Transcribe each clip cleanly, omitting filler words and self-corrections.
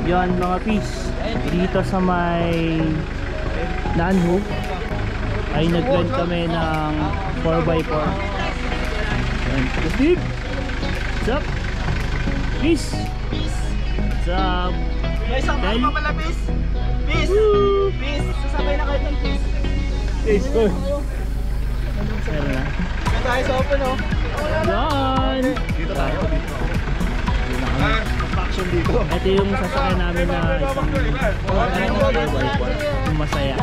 Yon mga peace, dito sa may Nanhu ay nag-rent kami ng 4x4. Steve, what's up? Peace. What's up? Guys, ang mga pala, peace. Peace. Peace. Sasabay na kayo ng peace. Peace, go. Meron na. Dito tayo sa open, oh. Yan. Dito tayo. Action dito. Ito yung sasakyan namin na isang 4x4. Yung masaya.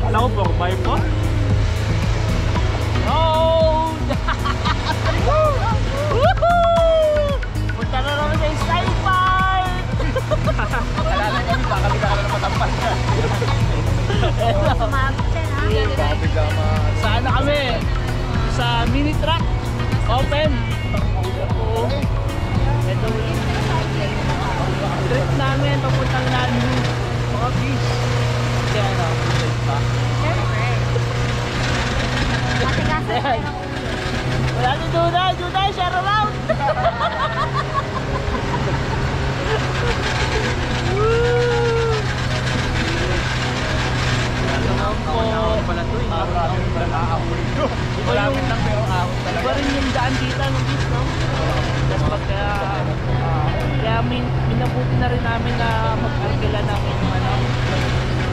Alam ko 4x4? Oh! Punta na naman sa style park! Alala kami, baka bigla ka na matampas ka. Saan na kami? Sa mini truck. Open. Oo. Ito yung trip namin papuntang Nanhu. Mga beach. Kaya ano, safe pa? Siyempre. Matigasan tayo ng ulo. Wala si Junay! Junay, share around! Pala to, maraming pala nakakahuli to. Maraming lang pero ahon talaga. Iba rin yung daan dito ng beach, no? Tapos pagka kaya minabuti na rin namin na mag-argila namin yung ano,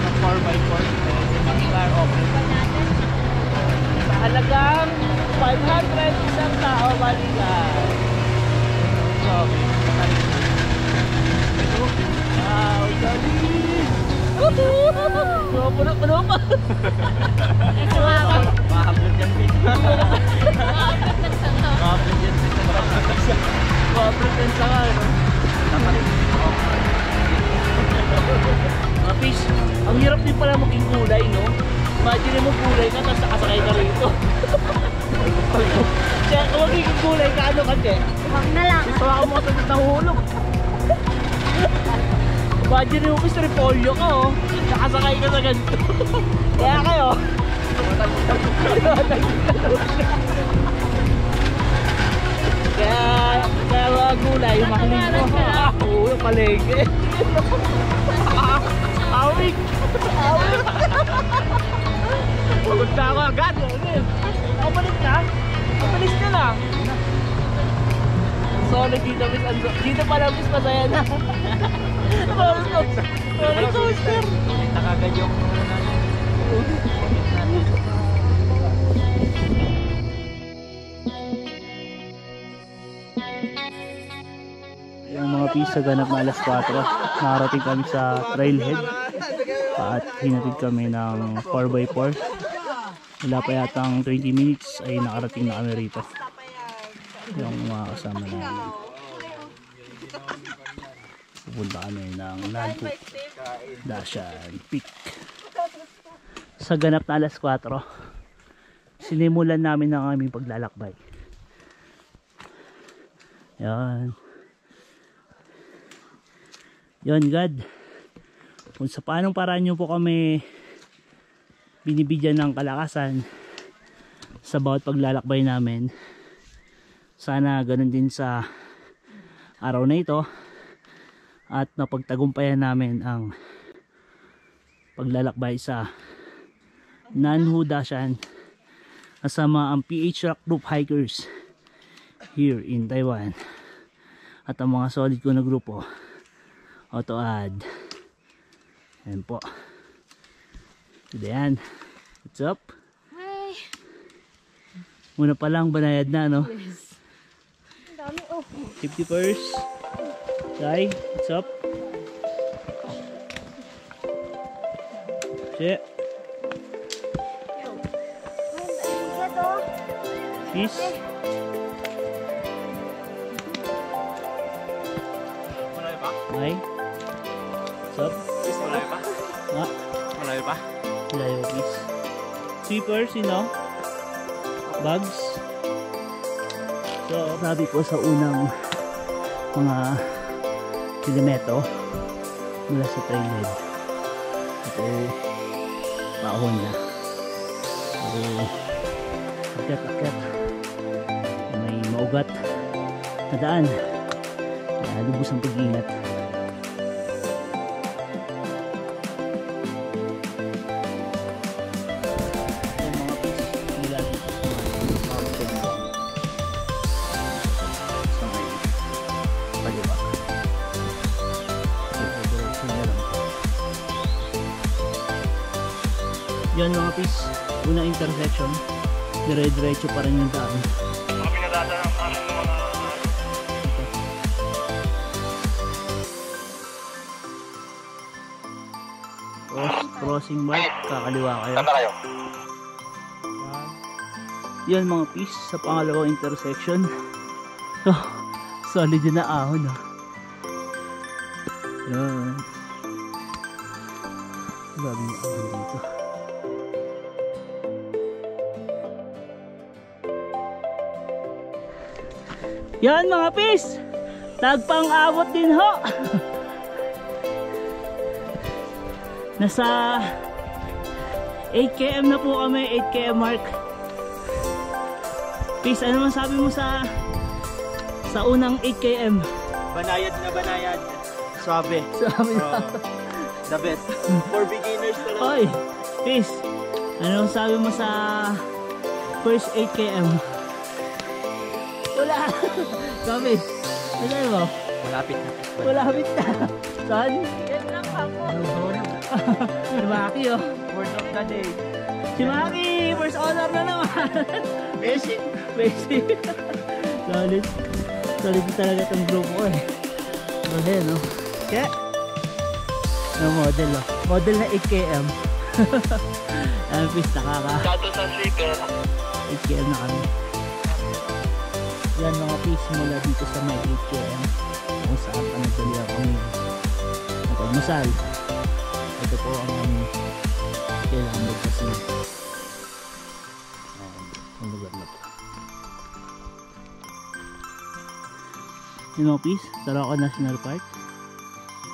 ng 4x4. Yung car open. Sa halagang 500 isang tao balikan. Okay. Wow, galing! Puno pa! Mahabot yan, peace. Maabot ng santo. Mahabot yan, peace. Mahabot yan sa ka, no? Mga fish, ang hirap din pala maging kulay, no? Imagine mo kulay ka, tapos nakasakay ka rito. Kaya kung magiging kulay ka, ano kasi? Huwag na lang. Gusto ako mo sa nahulog. Imagine mo fish, repolyo ka, oh. Nakasakay ka sa ganito. Kaya kayo. Kaya mga gulay, makinig mo. Oo, palengke. Awig! Awig! Pagod na ako agad. Kapalit ka? Kapalis ka lang. Solid dito, Miss Anzo. Dito pala, Miss, masaya na. Roller coaster. Nakagad yung yung mga pisa ganap na alas 4, nakarating kami sa trailhead at hinatid kami ng 4x4. Wala pa yatang 20 minutes ay nakarating na kami rito, yung mga kasama namin. Pupunta kami ng Nanhu Dashan Peak. Sa ganap na alas 4 sinimulan namin ng aming paglalakbay. Yan. Yon God, kung sa paanong paraan nyo po kami binibigyan ng kalakasan sa bawat paglalakbay namin, sana ganun din sa araw na ito at napagtagumpayan namin ang paglalakbay sa Nanhu Dashan kasama ang PH Rock Group Hikers here in Taiwan at ang mga solid ko na grupo Auto Ad. Ayan po. Yan. What's up? Hi. Muna pa lang banayad na, no? Yes. Ang dami, oh. 50 purse. Guy, what's up? Shit. Peace. malayo pa? Hi. What's up? Peace, malayo pa? Ah, Malayo pa? layo, peace. Sweepers, you know? Bags. So, sabi ko sa unang mga kilometro mula sa trailhead. Ito, paahon na. So, Akyat. May maugat na daan. Kaya lubos ang pag-ingat. Ayan mga pis, mula dito sa mountain sa may paliwa. Direction na lang. Yan mga pis, una intersection, dire-diretso pa rin yung daan. Mga pinagdadaan ng mga Crossing mark, kakaliwa kayo. Saan na kayo? Yan mga pis, sa pangalawang intersection. Oh, solid din na ahon. Yan. Grabe yung ahon dito. Yan mga pis, tagpang abot din ho. Nasa 8 km na po kami, 8 km mark. Pis, ano masabi mo sa unang 8 km? Banayad na banayad. Swabe. Sabi na. The best. For beginners na lang. Oy, Pis, ano masabi mo sa first 8 km? Wala. Sabi, ano mo? Malapit na. Malapit na. Saan? Yan lang ako. Si Maki, oh. Word of the day. Si Maki, first honor na naman. Basic. Basic. Solid. Solid talaga itong grupo eh. Solid, no? Kaya, ano model, oh. Model na 8 km. Ayan, Pis, nakaka. Kato sa sticker. 8 km na kami. Yan mga Pis, mula dito sa may 8 km. Kung saan pa nagdali kami napagmasal. Ito po ang aming kailangan magpasin. Ang lugar na to. Yung mga Pis, Taraca National Park.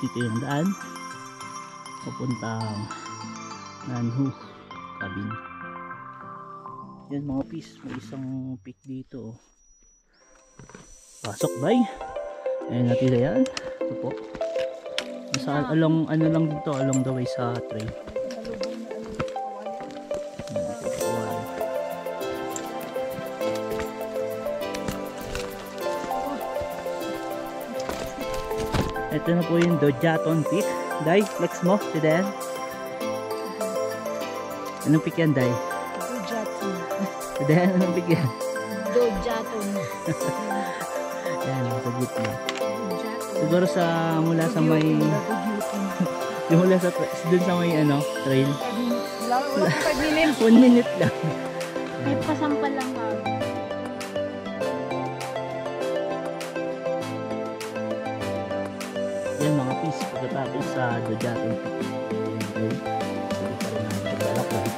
Dito yung daan papuntang Nanhu Cabin. Yan mga Pis, may isang peak dito. Pasok bay. Ayan natin yan. Ito po. Nasa along ano lang dito, along the way sa trail. Ito na po yung Dojaton Peak. Day, flex mo, si Dan. Anong peak yan, Day? Dojaton. Si Dan, anong peak yan? Dojaton. Ayan, sa gitna. Dojaton. Siguro sa mula sa may yung mula sa dun sa may ano, trail. Wala 5 minutes. 1 minute lang. May pasampal lang kami. Yan mga Pis, pagkatapos sa Dojaton Peak. Okay. Sige pa rin namin paglalakad.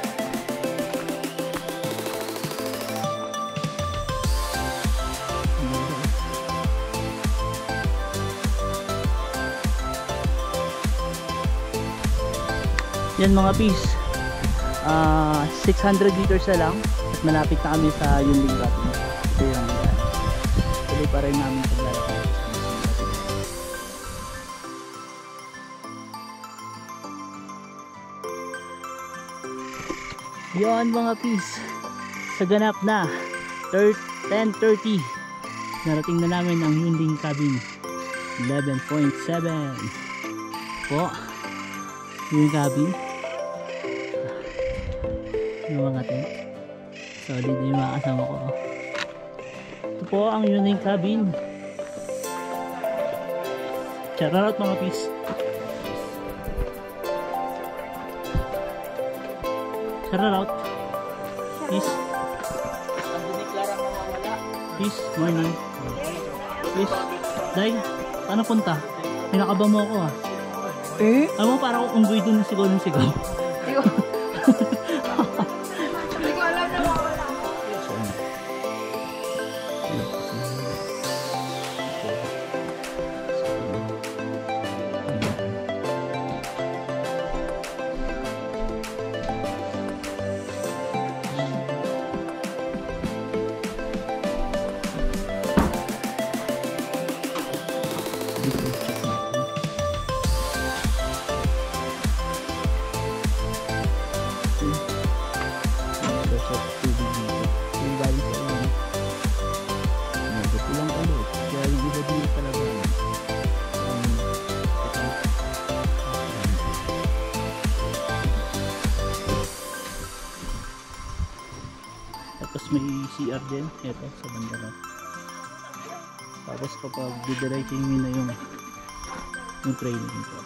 Yan mga Pis, 600 meters na lang at malapit na kami sa Yunling Cabin. Ito yung tuloy pa rin namin paglalakad. Yan mga Pis, sa ganap na 10:30 narating na namin ang Yunling Cabin. 11.7 po yung cabin. Yung mga tent solid yung mga kasama ko. Ito po ang Yunling Cabin. Shout out mga Pis. Shout out Pis. Pis, morning. Pis, Day, paano punta? Pinakaba mo ako ah. Eh? Alam mo, parang akong unggoy dun na sigaw ng sigaw. Hindi ko alam na wala. may CR din. Ito sa banda lang. Tapos kapag didiretso nyo na yung train dito.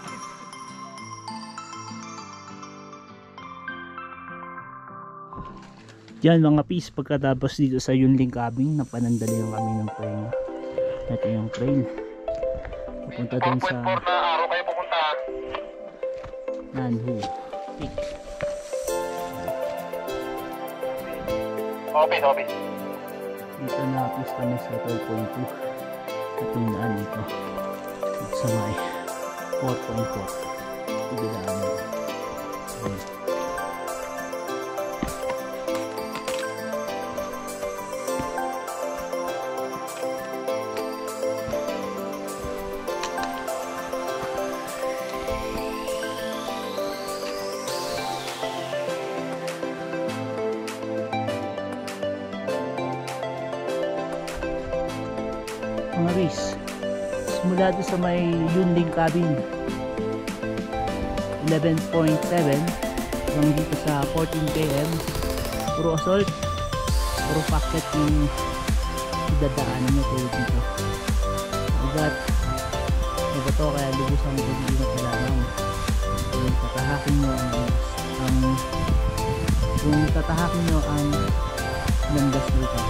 Yan mga peace, pagkatapos dito sa Yunling Cabin, napanandali yung kami ng train. Ito yung trail. Papunta dun sa Nanhu Peak. Office. Dito na peace kami sa 12.2. Ito yung daan dito. Dito sa may 4.4. Ibilaan mo. Mga bis, simula doon sa may Yunling Cabin 11.7 hanggang dito sa 14 km puro assault, puro packet yung idadaanan nyo kayo dito. Ugat to kaya lubusan mo hindi na kailangan kung tatahakin nyo ang landas dito.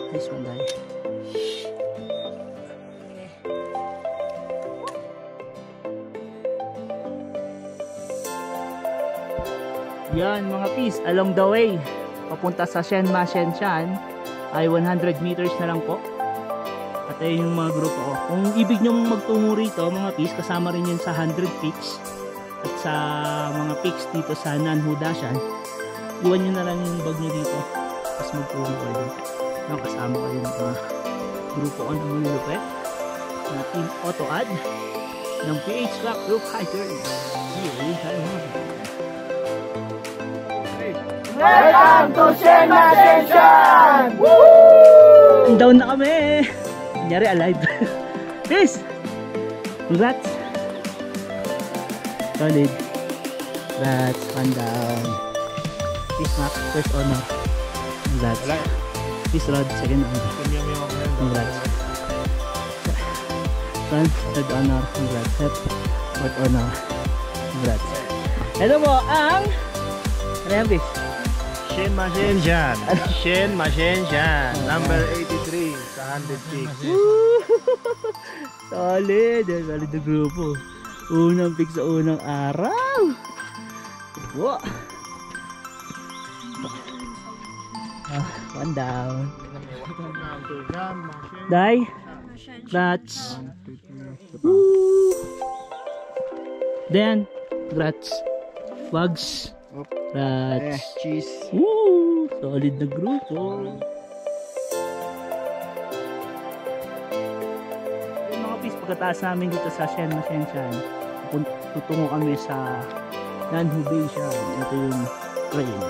Nice one, Dai. Yan mga peace, along the way papunta sa Shenma Shenshan ay 100 meters na lang po. At ayun yung mga grupo ko. Kung ibig nyo magtungo rito mga peace, kasama rin yun sa 100 peaks at sa mga peaks dito sa Nanhu Dashan. Iwan nyo na lang yung bag nyo dito tapos magtungo kayo. Kasama kayo ng mga grupo ko ng malulupet na Team Auto-Ad ng PH Rock Group Hiker. Welcome to Shenma Shenshan! Woo! Down na kami! Kunyari alive. Peace! Congrats! Solid. Congrats. One down. Peace Mac. First honor. Congrats. Peace Rod. Second honor. Congrats. Third honor. Congrats. Fourth honor. Congrats. Ito po ang ano yan, Peace? Shenma Shenshan. Number 83 sa 100 peaks. Solid. Solid na grupo. Unang pick sa unang araw. Wow. One down. Die. Congrats. Woo. Dan. Congrats. Bugs. Congrats. Cheese. Woo. Solid na grupo. Mga peace, pagkataas namin dito sa Shenma Shenshan, tutungo kami sa Nanhu Dashan. Ito yung train.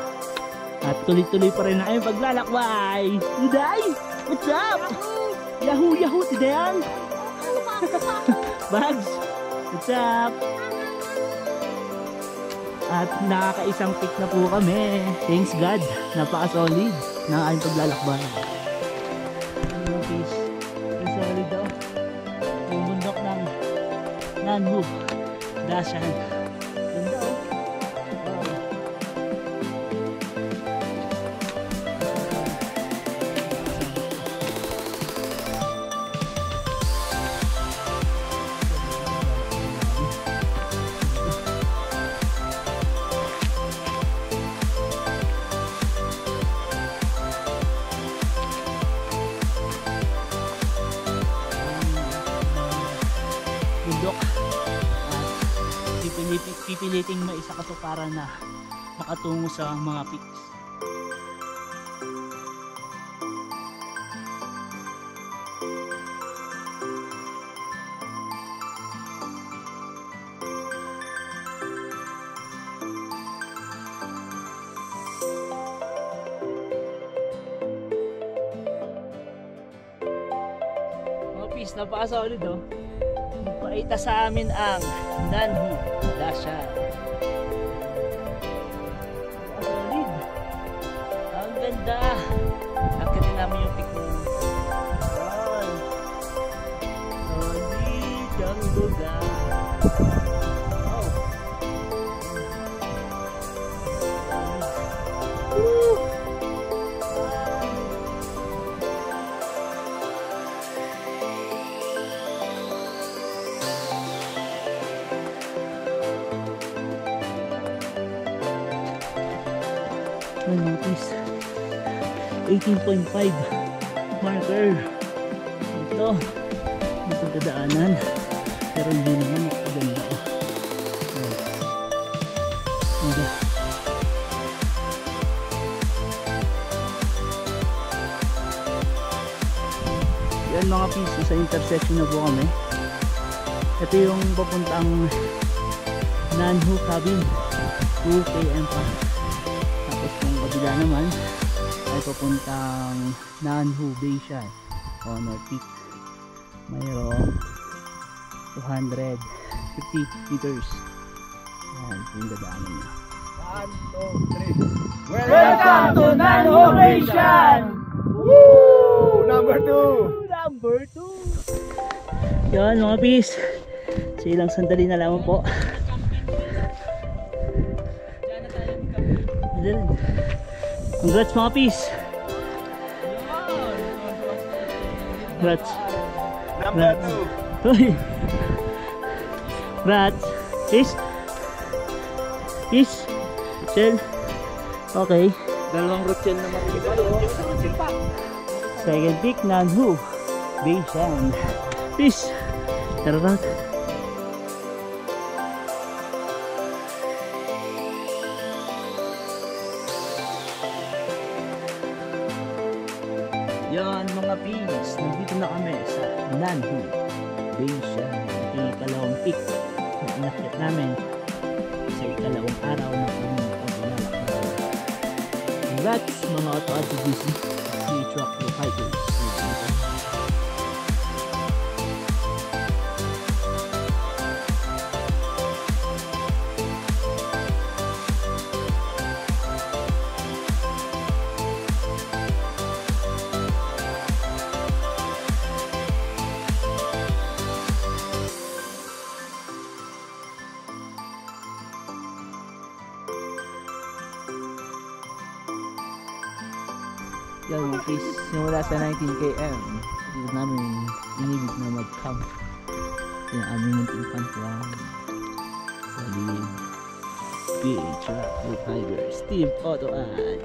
At tuloy-tuloy pa rin na ayun paglalakbay. Uday! What's up? Yahoo! Yahoo! Tidayan! Bugs! What's up? At nakakaisang pick na po kami. Thanks God. Napaka-solid ng ayun paglalakbay. Ano peace? Ang solid daw. Yung bundok ng Nanhu Dashan. Ganda oh. Bundok. Pipiliting maisa ka to para na makatungo sa mga peaks. napaka-solid oh. Paita sa amin ang Nanhu Dasha. Solid. Ang ganda. Akitin namin yung pick mo. Solid ang lugar. Oh. Woo! Notice 18.5 marker ito dadaanan pero hindi naman maganda yan mga piso sa intersection na po kami. Ito yung papuntang Nanhu Cabin 2 km pa. Tapos kung kabila naman ay papuntang Nanhu Bay siya o North Peak. Mayroong 250 meters. Yan yung dadaanan niya. 1, 2, 3. Welcome to Nanhu Nation! Woo! Number 2. Number 2. Yan mga bis. Sa ilang sandali na lamang po. Congrats mga pis. Congrats. Number 2. Uy. Congrats. Pis. Pis. Shell. Okay. Dalawang routine na makikita yun. Second pick, Nanhu Bayshan. Pis. Tararat. Yan mga pis, nandito na kami sa Nanhu Bayshan. Ikalawang pick na inakyat namin sa ikalawang araw na aming paglalakbay. Congrats mga auto-advocacy si Truck Pro Hikers. Yan mga pis, simula sa 19 km dito namin inilig na mag-camp. Yung aming munting campground sa liig PH Rock Tigers Team Auto Ad.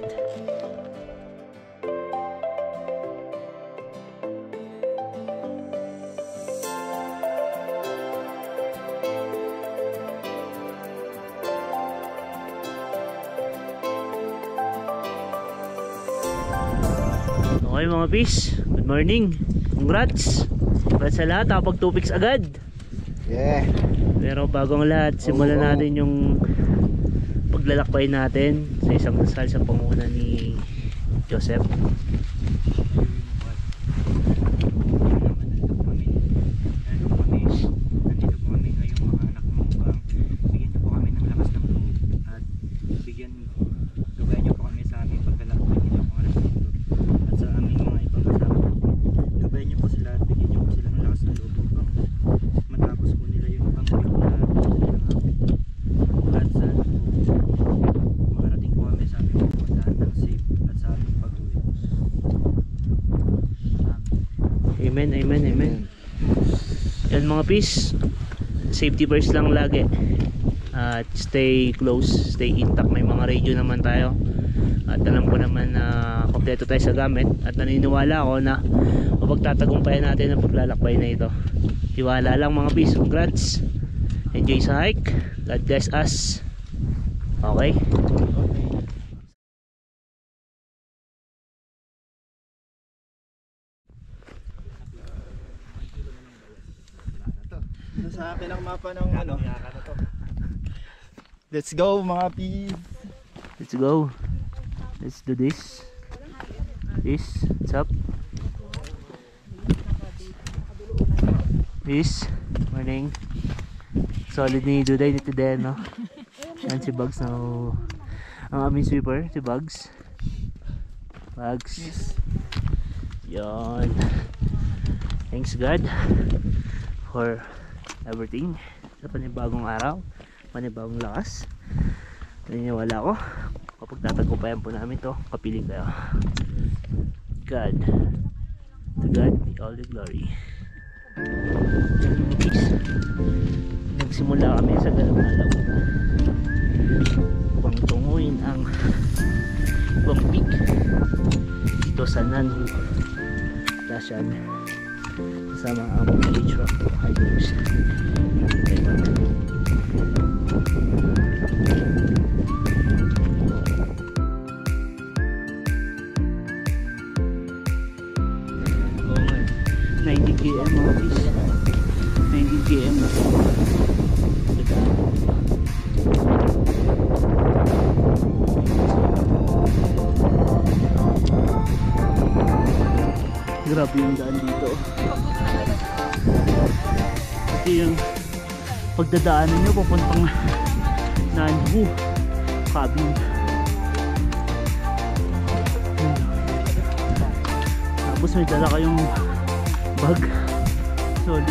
Okay mga pis, good morning. Congrats. Congrats sa lahat, kapag 2 picks agad. Yeah. Pero bago ang lahat, simulan natin yung paglalakbay natin sa isang dasal sa panguna ni Joseph. Nandito po kami ngayong mga anak mo upang bigyan niyo po kami ng lakas ng loob at gabayan niyo po kami sa aming paglalakbay nila mga alas ng loob at sa aming mga ibang kasama. Gabayan niyo po sila at bigyan niyo po sila ng lakas ng loob upang matapos po nila yung pangbiyak na at sa makarating po kami sa aming pupuntahan ng safe at sa aming pag-uwi. Amen, amen, amen. Yan mga pis, safety first lang lagi. At stay close, stay intact. May mga radio naman tayo. At alam ko naman na kompleto tayo sa gamit. At naniniwala ako na mapagtatagumpayan natin ang paglalakbay na ito. Tiwala lang mga pis. Congrats. Enjoy sa hike. God bless us. Okay. Sa akin ang mapa ng ano. Let's go mga P. Let's go. Let's do this. This. What's up? Peace. Morning. Solid ni Duday nito din, no? Yan si Bugs, no? Ang aming sweeper, si Bugs. Bugs. Yan. Thanks God for everything. Sa panibagong araw, panibagong lakas. Naniniwala ko kapag tatagpuan po namin to, kapiling kayo. God, to God be all the glory. Nagsimula kami sa Galong Laguna upang tunguin ang ibang peak dito sa Nanhu Lashan kasama ang mga H-Rock hikers. Oh, 90 km mga bis. 90 km na po. Grabe yung daan dito. Ito yung pagdadaanan nyo papuntang Nanhu Cabin. Tapos may dala kayong bag. Solid.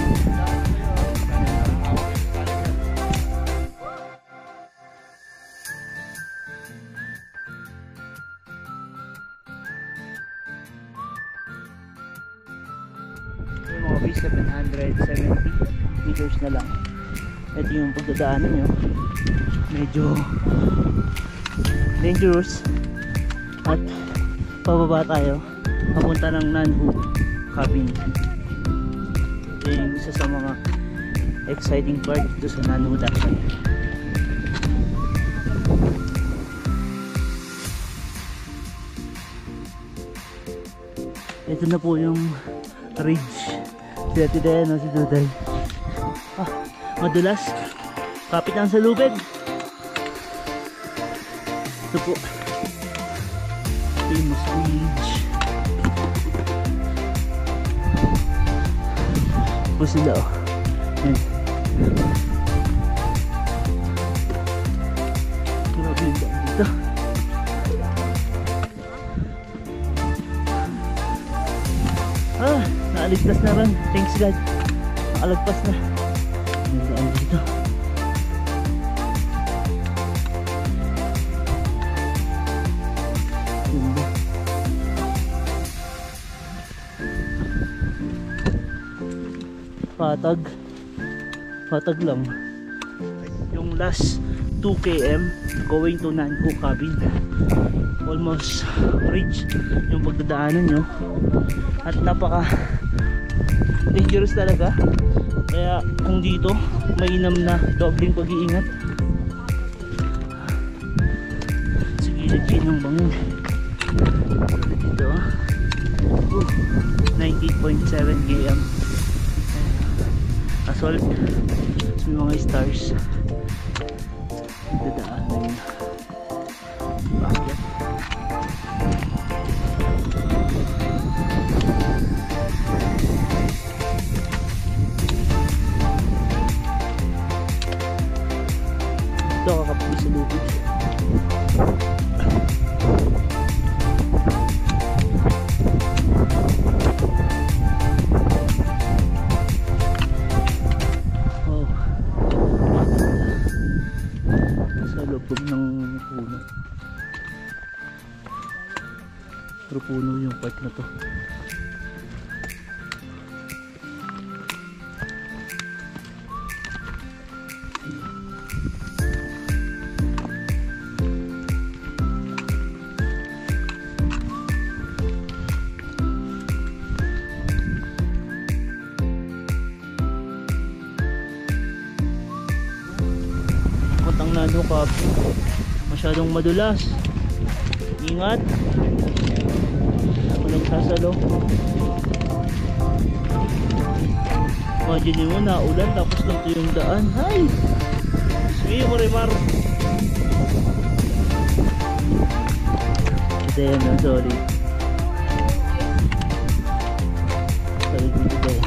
Yung mga base 770 meters na lang. Ito yung pagdadaanan nyo. Medyo dangerous. At pababa tayo papunta ng Nanhu Cabin. Ito yung isa sa mga exciting part dito sa Nanhu Lashan. Ito na po yung ridge. Si Dayan o si Duday. Madulas. Kapit lang sa lubid. Ito po. Famous ridge. Po sila o. Yan. Grabe yung daan dito. Naaligtas na rin. Thanks God. Nakalagpas na. May daan dito. Ganda. Patag lang. Yung last 2 km going to Nanhu Cabin. Almost reach yung pagdadaanan nyo. At napaka dangerous talaga. Kaya kung dito mainam na dobling pag-iingat. Sige, ng bangin dito. 19.7 km. Assault. May mga stars. Dadaanan. Bakit? Ito kakapag sa lubid. Oh, sa lubog ng puno. Pero puno yung part na to. Ang Nanhu Cabin masyadong madulas. Ingat, walang sasalo. Imagine mo na ulan tapos lang ito yung daan. Hay! Sige mo Remar. Ito yan na, sorry. Sorry dito tayo.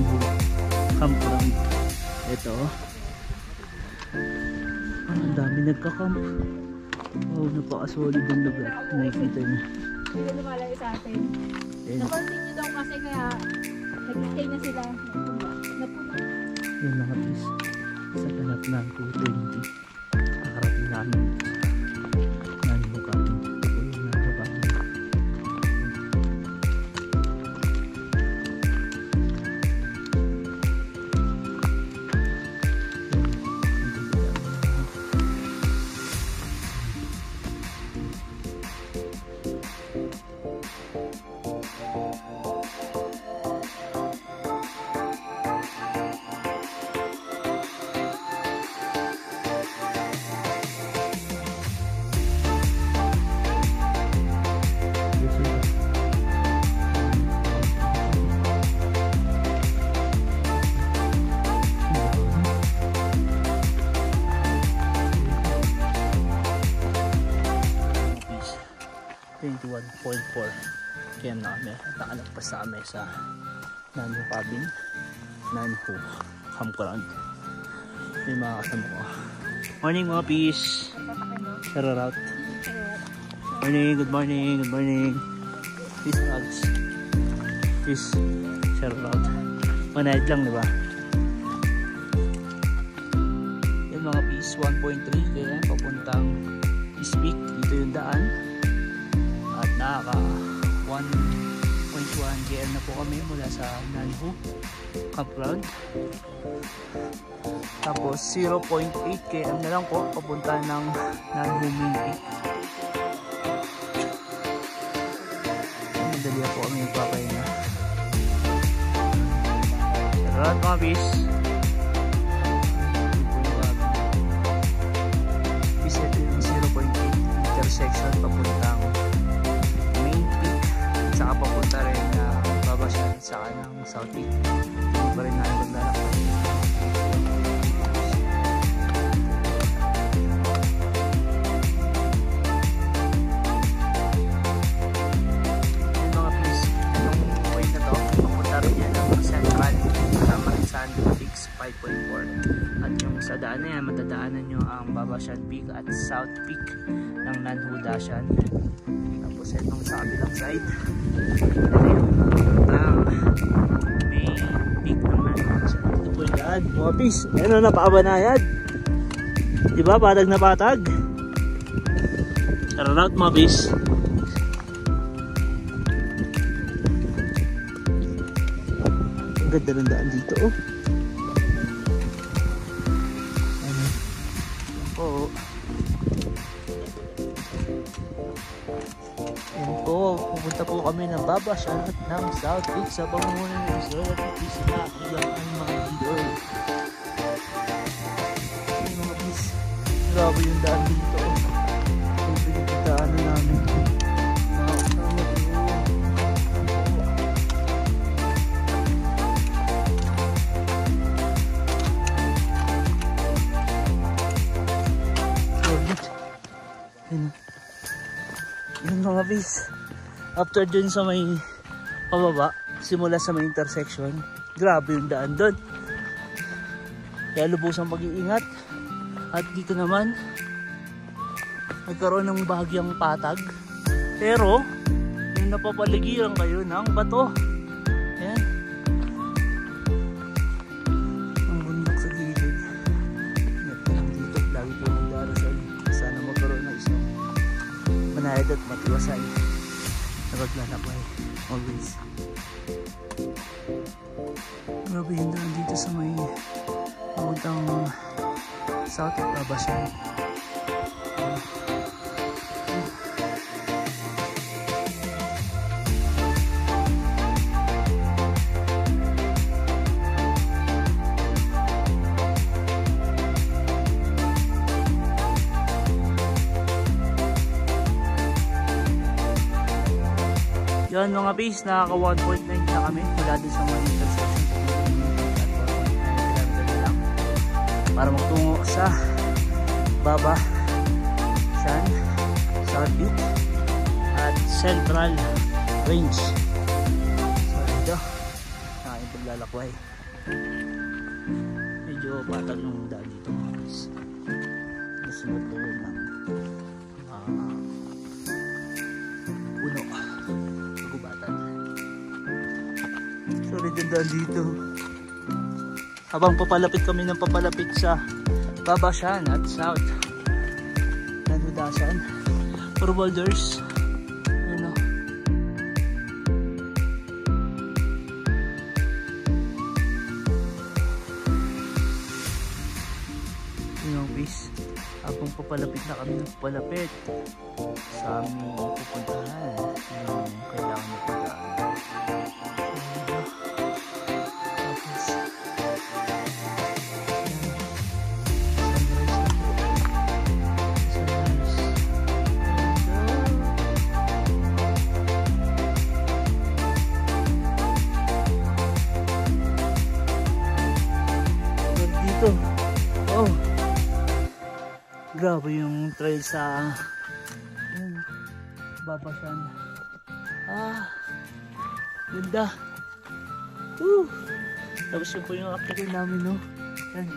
Nanhu Campground. Ito. Ang dami nagka-camp. Oh, napaka-solid ang lugar. Nakikita niyo. Hindi lumalay sa atin. Ayan. Na-continue daw kasi kaya nag-stay na sila. Napuna. Yung mga bis sa ganap ng 220 nakarating namin Nanhu Cabin. Ito yung Nanhu Cabin. Rupees 21.4 kaya na kami nakalagpas na kami sa Nanhu Cabin, Nanhu Campground. May mga kasama ko. Morning mga peace. Shout out. Morning, good morning, good morning. Peace vlogs. Peace. Shout out. Manahid lang, diba? Yan mga peace, 1.3 kaya papuntang Speak. Dito yung daan. At nakaka 1.1 km na po kami mula sa Nanhu Campground. Tapos 0.8 km na lang po papunta ng Nanhu Main Peak. Madali po kami magpapahinga. Salamat mga bis. Visit yung 0.8 intersection papuntang Main Peak at saka papunta rin na Babasyan at saka ng South Peak. Hindi pa rin namin maglalakad. Peaks 5.4 at yung sa daan na yan matadaanan nyo ang Babasyan Peak at South Peak ng Nanhu Dashan. Tapos itong sa kabilang side ang main peak ng Nanhu Dashan. Ito po yung daan mga peace. Ayan o, napakabanayad, diba? Patag na patag. Tara out mga peace. Ang ganda ng daan dito oh. Yan po, pupunta po kami ng Babasyan at ng South Peak sa pamumuno ng Israel at Isla ilang ang mga leader. Ay mga bis, grabe yung daan dito. Yung pinagdaanan namin. Mga kasama po. Yun mga bis, after dun sa may pababa, simula sa may intersection, grabe yung daan dun. Kaya lubusang pag-iingat. At dito naman nagkaroon ng bahagyang patag, pero yung napapaligiran kayo ng bato. Ayan, ang bundok sa gilid. Ingat ka lang dito, lagi po magdarasal sana magkaroon ng isang manayad at matiwasay na paglalakbay always. Grabe yung daan dito sa may papuntang South at Babasyan. Yan mga bis, nakaka 1.9 na kami mula din sa mga intersection. 4.9 km na lang para magtungo sa Babasyan, South Peak at Central Range. So dito, nakain paglalakway. Medyo patag ng daan dito guys. Nasunod ko yun ng puno. Pagubatan. Sorry din daan dito. Habang papalapit kami ng papalapit sa Babasyan at South Nanudasan. For boulders. Ano? Yung bis. Habang papalapit na kami ng papalapit sa aming pupuntahan. Yung kailangan na puntahan. Oh, grabe yung trail sa Babasyan. Ganda. Tapos yun po yung akitin namin, no? Yan.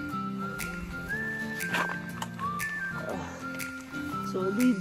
Solid.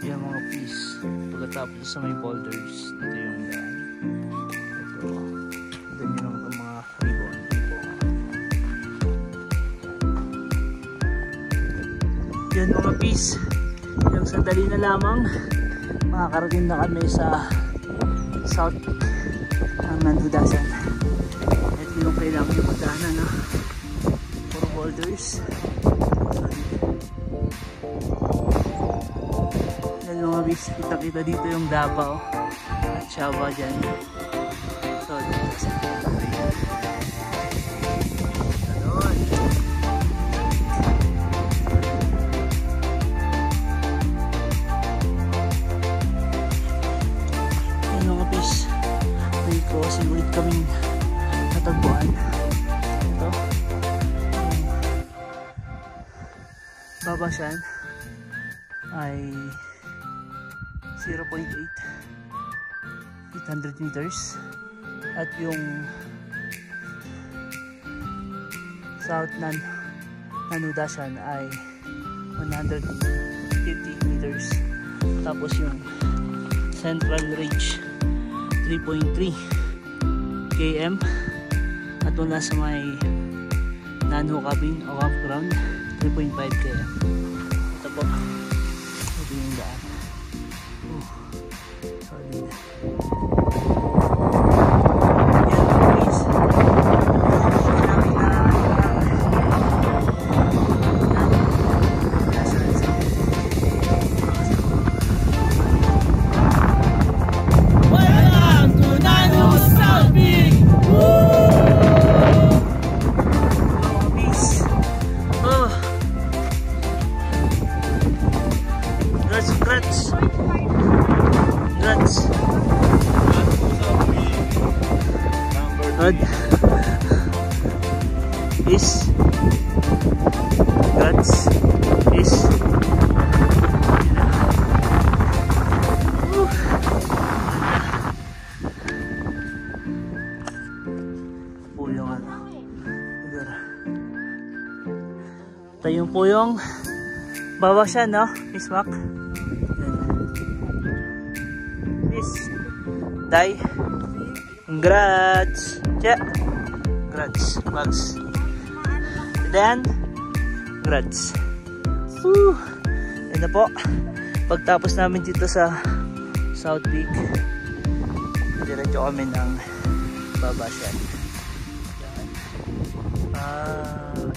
Yan mga piece. Pagkatapos sa may boulders, dito yung daan. Ito. Then yun naman itong mga ribbon. Yan mga piece. Yung sandali na lamang, makakarating na kami sa South ng Nanudasan. Ito yung kailangan yung pagdaanan, no? For boulders. Yan mga bis, kita-kita dito yung Davao at Siaba dyan. So, dito sa ganon. Yan mga bis, may crossing ulit kaming natagpuan. Ito Babasyan ay 0.8 800 meters at yung South Nanudasan ay 150 meters. Tapos yung Central Ridge 3.3 km at wala sa may Nanho Cabin o campground 3.5 km. Ito po, ito yung daan. Solid. Po yung ano Ito yung po yung Babasyan, no? Miss Mac. Miss Day. Congrats. Che. Congrats. Bugs. Dan. Congrats. Woo. Yan na po. Pagtapos namin dito sa South Peak, diretso kami ng Babasyan.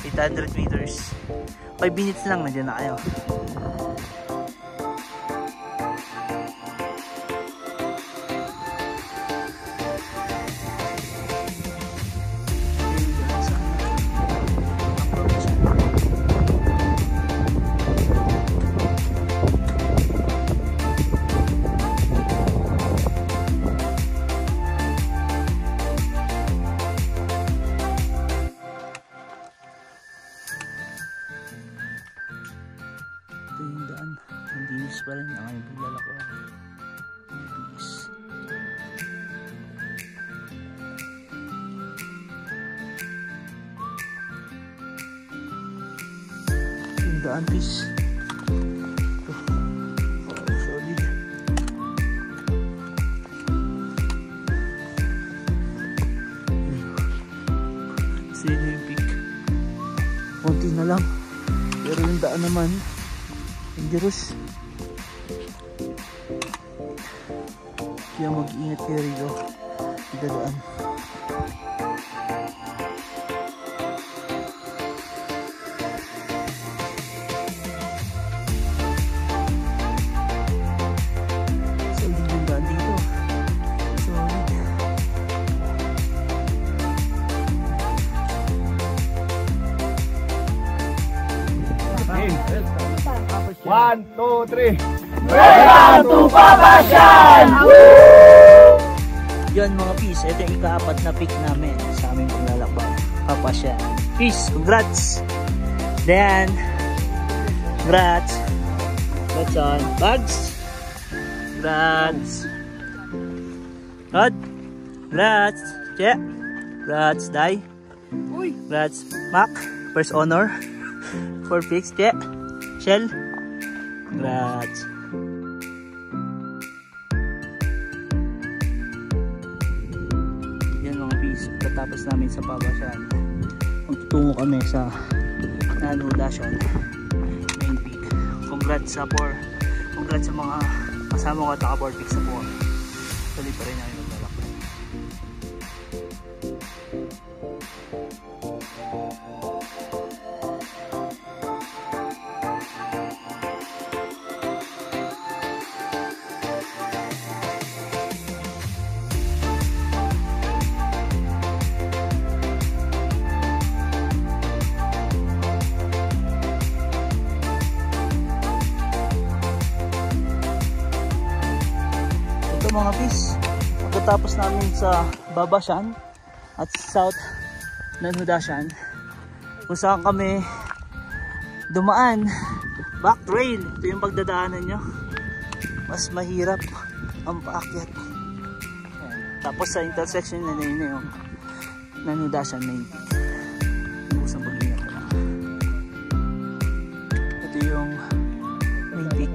800 meters. 5 minutes lang, nandiyan na kayo. Ito yung daan. Ang dinis pa rin ang aming paglalako. Ang dinis. Yung daan, please. Ito. Oh, solid. Sino yung peak? Konti na lang. Pero yung daan naman dangerous. Kaya mag-ingat kayo rito. Dadaan. Solid yung daan dito. Solid. One, two, three. Welcome to Babasyan! Yun mga peace, ito yung ika-4 na peak namin sa aming paglalakbay. Babasyan. Peace, congrats! Dan, congrats! Congrats on Bugs! Congrats! Rod! Congrats! Che! Congrats, Dai! Congrats, Mac! First honor! 4 peaks, Che! Shell! Congrats! Yan mga peace, pagkatapos namin sa Babasyan, magtutungo kami sa Nanhudasyan main peak. Congrats sa congrats sa mga kasama ko at naka 4 peaks sa po. Tuloy pa rin namin maglalakbay. Mga peace, pagkatapos namin sa Babasyan at South Nanhudasyan, kung saan kami dumaan, back trail. Ito yung pagdadaanan nyo, mas mahirap ang paakyat. Tapos sa intersection na yun yung Nanhudasyan main peak. Usang pag-ingat ko lang. Ito yung main peak.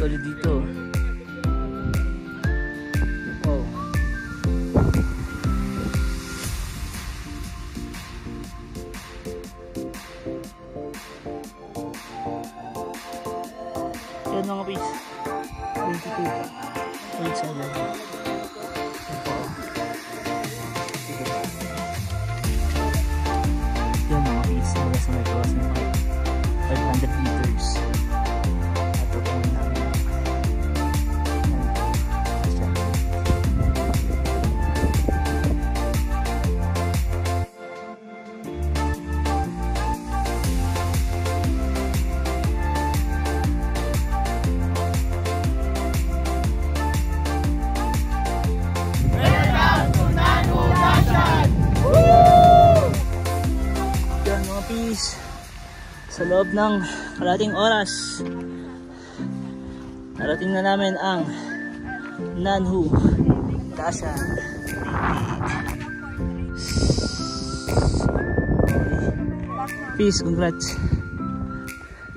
Solid dito. Oh. Yan mga peace. 22. 27. Ito. Yan mga peace. Mula sa may cross ng 500 meters. Sa loob ng kalating oras, narating na namin ang Nanhudasyan. Peace, congrats.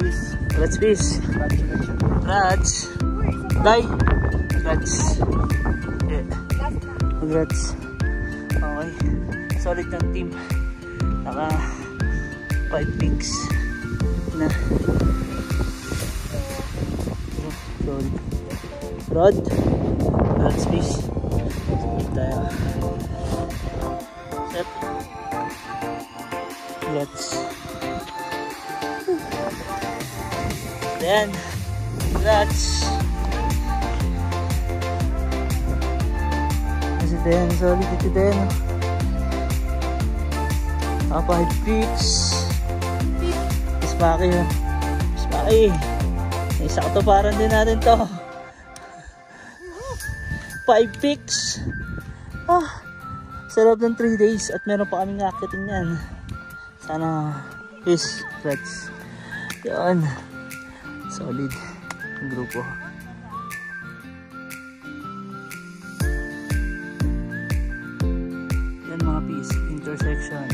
Peace. Congrats, peace. Congratulations. Congrats. Day. Congrats. Yeah. Congrats. Okay. Solid ng team. Naka 5 picks na. Solid. Rod. Congrats, peace. Solid tayo. Set. Congrats. Then, congrats. Kasi then, solid ito din. 5 picks. Ispaki oh. Ispaki. Isa ka to, parang din natin to. 5 picks. Sa loob ng 3 days at meron pa kaming akitin yan. Sana peace, congrats. Yun. Solid ang grupo. Yan mga peace, intersection.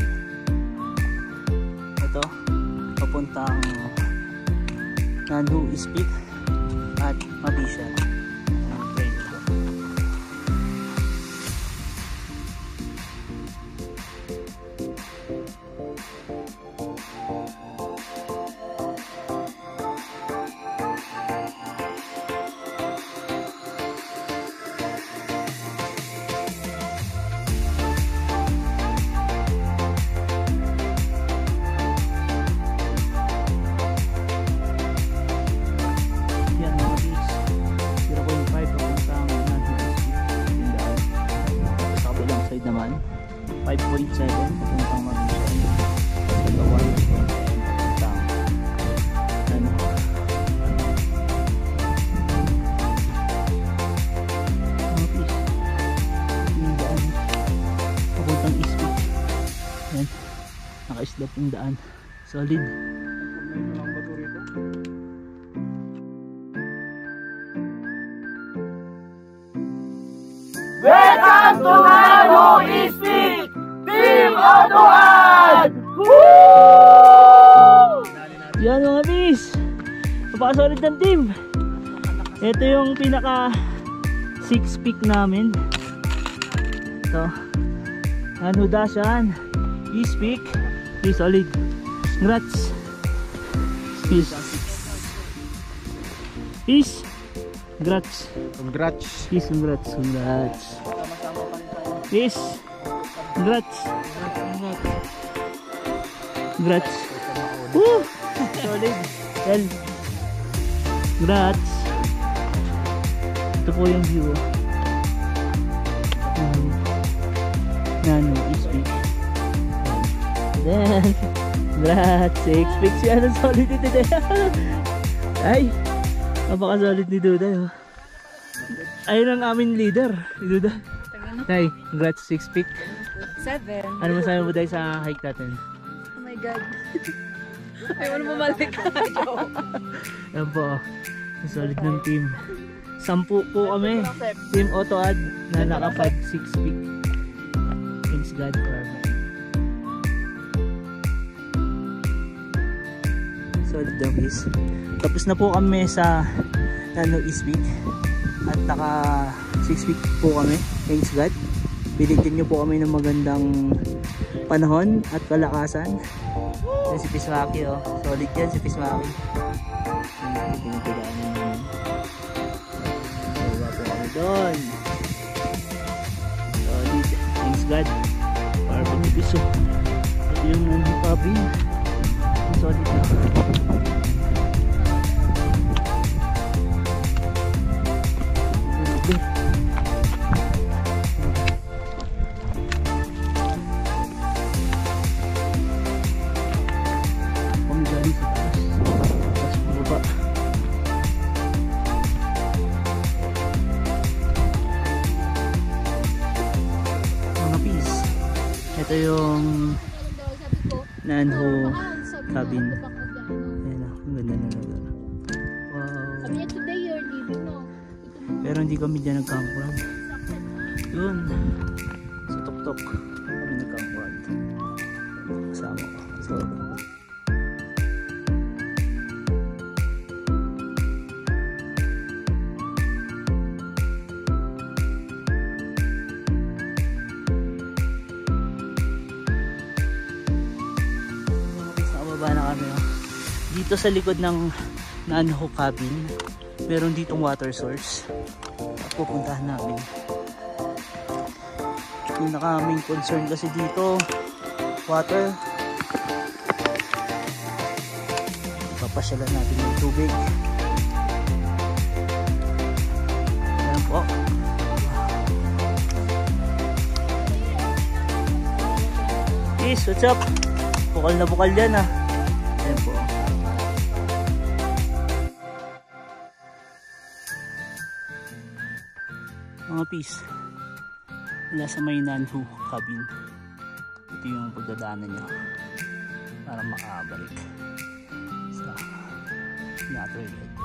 Ito, papuntang Nanhu Ispik at Mabisha. Okay, ito. Naman 5.7 papuntang Mabisha. Ito 1.7 papuntang ano, papuntang Ispik. Yan, naka-isla pong daan. Solid. Welcome to Nanhu Ispik! Team Otuan! Yan mga bis, napakasolid ng team. Ito yung pinaka 6 pick namin. Ito Nanhu Dashan Ispik. Please solid. Congrats. Peace. Peace. Congrats. Congrats. Peace. Congrats. Congrats. Peace. Congrats. Congrats. Woo! Solid. Well, congrats. Ito po yung view. Nanhu Ispik. Then, congrats. 6 picks yan. Ang solid ito din. Ay, napaka-solid ni Duday. Oh. Ayun ang aming leader. Si Duday. Tay, congrats 6 pick. 7. Ano masabi mo dahil sa hike natin? Oh my God. Ayaw mo bumalik. Yan po. Ang solid ng team. 10 po kami. Team Otoad na nakapag 6 pick. Thanks God for me. Solid daw guys. Tapos na po kami sa Nanhu Ispik. At naka 6 pick po kami. Thanks God. Pilitin nyo po kami ng magandang panahon at kalakasan. Yan si Pismaki oh. Solid yan si Pismaki. Pinagpilaan namin. Wala po kami doon. Solid. Thanks God. Para po ni Piso. Ito yung Nanhu Puppy. Solid na. Ito yung Nanhu cabin. Ayan o, ang ganda na lugar. Wow. Sabi niya today you're leaving, no? Pero hindi kami dyan nag-campground. Yun. Sa tuktok kami nag-campground. Kasama ko. So, Bababa na kami. Oh. Dito sa likod ng Nanho cabin, meron ditong water source. Pupuntahan namin. Pinaka main concern kasi dito, water. Papasyalan natin yung tubig. Ayan po. Peace, what's up? Bukal na bukal yan ah. Ayan po. Mga peace. Wala sa may Nanho cabin. Ito yung pagdadaanan nyo para makabalik sa Natterled.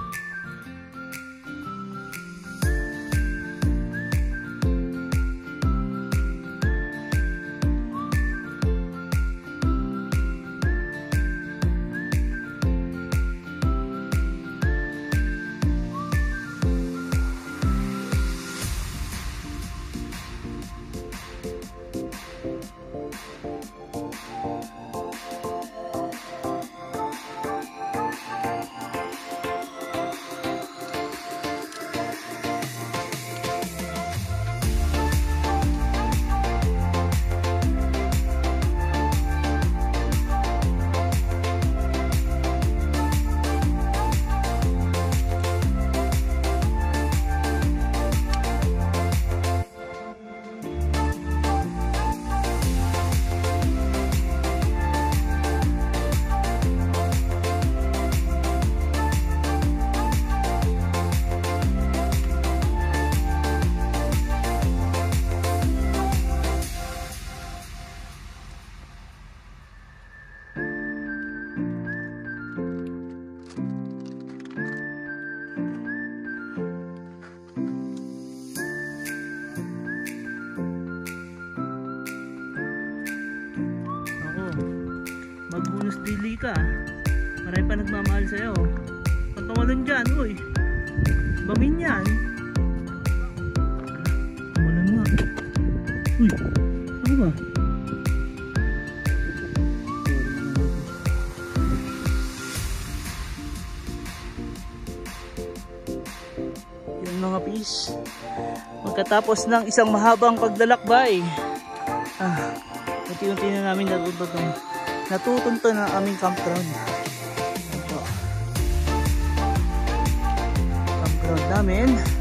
Magbunus dili ka. Marami pa nagmamahal sa'yo. Patawalan dyan, uy. Bamin yan. Patawalan nga. Uy, ano ba? Yan mga peace. Pagkatapos ng isang mahabang paglalakbay, unti-unti na namin natutunto na aming campground. Campground namin.